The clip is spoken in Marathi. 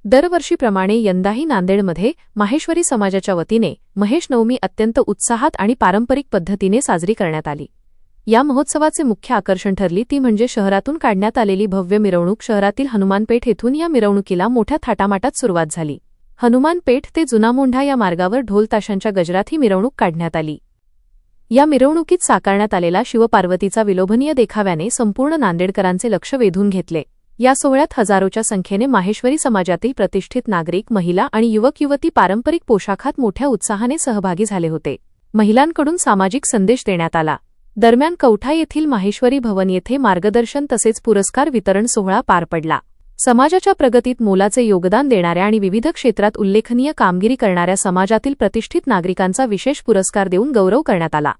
दरवर्षीप्रमाणे यंदाही नांदेडमध्ये माहेश्वरी समाजाच्या वतीने महेश नवमी अत्यंत उत्साहात आणि पारंपरिक पद्धतीने साजरी करण्यात आली। या महोत्सवाचे मुख्य आकर्षण ठरली ती म्हणजे शहरातून काढण्यात आलेली भव्य मिरवणूक। शहरातील हनुमानपेठ येथून या मिरवणुकीला मोठ्या थाटामाटात सुरुवात झाली। हनुमानपेठ ते जुनामोंढा या मार्गावर ढोल ताशांच्या गजरात ही मिरवणूक काढण्यात आली। या मिरवणुकीत साकारण्यात आलेला शिवपार्वतीचा विलोभनीय देखाव्याने संपूर्ण नांदेडकरांचे लक्ष वेधून घेतले। या सोहळ्यात हजारोच्या संख्येने माहेश्वरी समाजातील प्रतिष्ठित नागरिक, महिला आणि युवक-युवती पारंपरिक पोशाखात मोठ्या उत्साहाने सहभागी झाले होते। महिलांकडून सामाजिक संदेश देण्यात आला। दरम्यान कौठा येथील माहेश्वरी भवन येथे मार्गदर्शन तसेच पुरस्कार वितरण सोहळा पार पडला। समाजाच्या प्रगतीत मोलाचे योगदान देणाऱ्या आणि विविध क्षेत्रात उल्लेखनीय कामगिरी करणाऱ्या समाजातील प्रतिष्ठित नागरिकांचा विशेष पुरस्कार देऊन गौरव करण्यात आला।